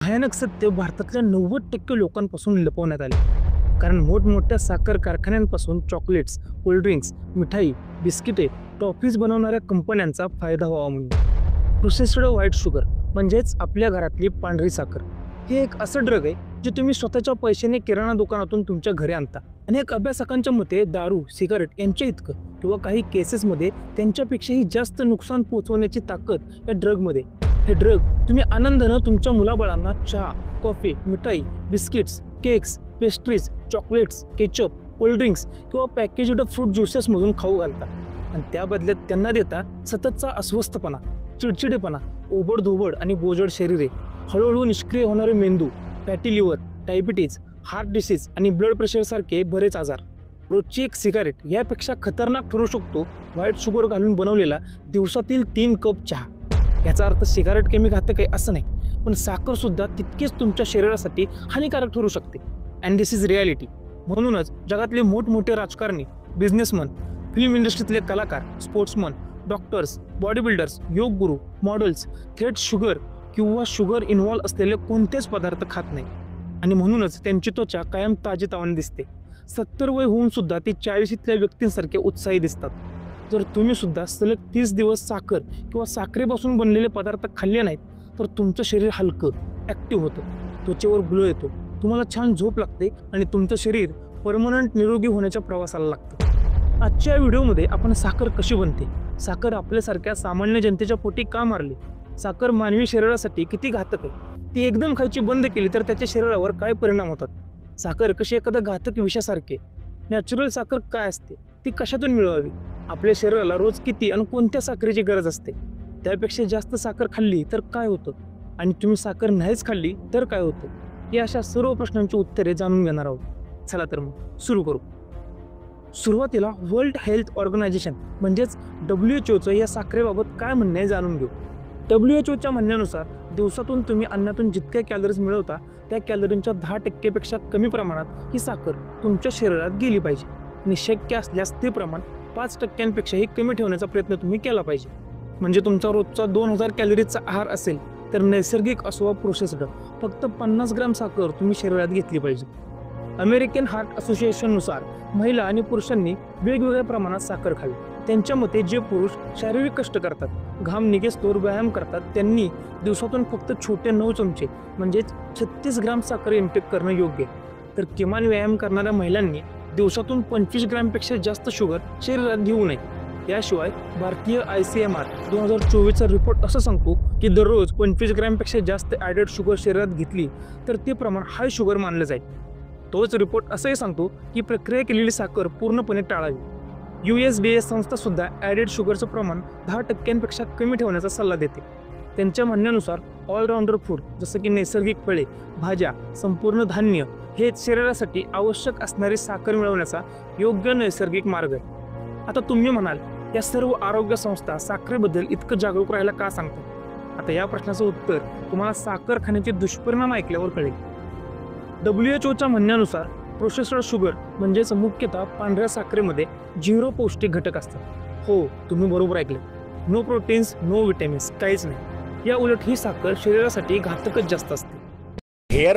भयानक सत्य भारतातल्या 90% लोकांपासून लपवण्यात आले. कारण मोठमोठ्या साखर कारखान्यांपासून चॉकलेट्स, कोल्ड्रिंक्स, मिठाई, बिस्किटे, टॉफीज बनवणाऱ्या कंपन्यांचा फायदा व्हावा म्हणून. प्रोसेस्ड व्हाईट शुगर म्हणजेच आपल्या घरातली पांढरी साखर हे एक असं ड्रग आहे जे तुम्ही स्वतःच्या पैशाने किराणा दुकानातून तुमच्या घरी आणता. अनेक अभ्यासकांच्या मते दारू, सिगारेट यांच्या इतकं किंवा काही केसेसमध्ये त्यांच्यापेक्षाही जास्त नुकसान पोहोचवण्याची ताकद या ड्रगमध्ये. हे ड्रग तुम्ही आनंदानं तुमच्या मुलाबाळांना चहा, कॉफी, मिठाई, biscuits, cakes, pastries, chocolates, ketchup, cold drinks किंवा पॅकेज्ड फ्रूट ज्युसेसमधून खाऊ घालता. आणि त्या बदल्यात त्यांना देता सततचा अस्वस्थपणा, चिडचिडेपणा, ओबडधोबड आणि बोजड शरीरे, हळूहळू निष्क्रिय होणारे मेंदू, fatty liver, diabetes, heart disease आणि ब्लड प्रेशरसारखे बरेच आजार. रोजची एक सिगारेट यापेक्षा खतरनाक ठरू शकतो व्हाईट शुगर घालून बनवलेला दिवसातील 3 कप चहा. याचा अर्थ सिगारेट कमी घातक आहे असं नाही, पण साखर सुद्धा तितकेच तुमच्या शरीरासाठी हानिकारक ठरू शकते. And this is reality. म्हणूनच जगातले मोठमोठे राजकारणी, बिझनेसमन, फिल्म इंडस्ट्रीतले कलाकार, sportsman, doctors, body builders, yoga guru, models थेट शुगर किंवा शुगर इन्व्हॉल्व असलेले कोणतेच पदार्थ खात नाही. आणि म्हणूनच त्यांची त्वचा कायम ताजेतवाने दिसते. 70 वय होऊन सुद्धा ती 40ल्या व्यक्तींसारखे उत्साही दिसतात. जर तुम्ही सुद्धा सलग 30 दिवस साखर किंवा साखरेपासून बनलेले पदार्थ खाल्ले नाहीत तर तुमचं शरीर हलकं, ॲक्टिव्ह होतं, त्वचेवर ग्लो येतो, तुम्हाला छान झोप लागते आणि तुमचं शरीर परमनंट निरोगी होण्याच्या प्रवासाला लागतं. आजच्या व्हिडिओमध्ये आपण साखर कशी बनते, साखर आपल्यासारख्या सामान्य जनतेच्या पोटी का मारली, साखर मानवी शरीरासाठी किती घातक आहे, ती एकदम खायची बंद केली तर त्याच्या शरीरावर काय परिणाम होतात, साखर कशी एखाद्या घातक विषासारखे, नॅचरल साखर काय असते, ती कशातून मिळवावी, आपल्या शरीराला रोज किती आणि कोणत्या साखरेची गरज असते, त्यापेक्षा जास्त साखर खाल्ली तर काय होतं आणि तुम्ही साखर नाहीच खाल्ली तर काय होतं, या अशा सर्व प्रश्नांची उत्तरे जाणून घेणार आहोत. चला तर मग सुरू करू. सुरुवातीला वर्ल्ड हेल्थ ऑर्गनायझेशन म्हणजेच WHO या साखरेबाबत काय म्हणणे आहे जाणून घेऊ. WHO म्हणण्यानुसार दिवसातून तुम्ही अन्नातून जितक्या कॅलरीज मिळवता त्या कॅलरींच्या 10% कमी प्रमाणात ही साखर तुमच्या शरीरात गेली पाहिजे आणि शक्य असल्यास ते प्रमाण 5%पेक्षाही कमी ठेवण्याचा प्रयत्न तुम्ही केला पाहिजे. म्हणजे तुमचा रोजचा 2000 कॅलरीजचा आहार असेल तर नैसर्गिक असो वा प्रोसेस्ड फक्त 50 ग्राम साखर तुम्ही शरीरात घेतली पाहिजे. अमेरिकन हार्ट असोसिएशननुसार महिला आणि पुरुषांनी वेगवेगळ्या प्रमाणात साखर खावी. त्यांच्या मते जे पुरुष शारीरिक कष्ट करतात, घाम निघेस्तोवर व्यायाम करतात त्यांनी दिवसातून फक्त छोटे 9 चमचे म्हणजेच 36 ग्राम साखर इंटेक करणं योग्य आहे. तर किमान व्यायाम करणाऱ्या महिलांनी दिवसातून 25 ग्रॅमपेक्षा जास्त शुगर शरीरात घेऊ नये. याशिवाय भारतीय ICMR 2024चा रिपोर्ट असं सांगतो की दररोज 25 ग्रॅमपेक्षा जास्त ॲडेड शुगर शरीरात घेतली तर ते प्रमाण हाय शुगर मानलं जाईल. तोच रिपोर्ट असंही सांगतो की प्रक्रिया केलेली साखर पूर्णपणे टाळावी. USDA संस्था सुद्धा ॲडेड शुगरचं प्रमाण 10%पेक्षा कमी ठेवण्याचा सल्ला देते. त्यांच्या म्हणण्यानुसार ऑलराऊंडर फूड जसं की नैसर्गिक फळे, भाज्या, संपूर्ण धान्य हेच शरीरासाठी आवश्यक असणारी साखर मिळवण्याचा योग्य नैसर्गिक मार्ग आहे. आता तुम्ही म्हणाल या सर्व आरोग्य संस्था साखरेबद्दल इतकं जागरूक राहायला का सांगतात? आता या प्रश्नाचं उत्तर तुम्हाला साखर खाण्याचे दुष्परिणाम ऐकल्यावर कळेल. WHO म्हणण्यानुसार प्रोसेस्ड शुगर म्हणजेच मुख्यतः पांढऱ्या साखरेमध्ये 0 पौष्टिक घटक असतात. हो, तुम्ही बरोबर ऐकले. नो प्रोटीन्स, नो विटॅमिन्स, काहीच नाही. या उलट ही साखर शरीरासाठी घातकच जास्त असते. हेअर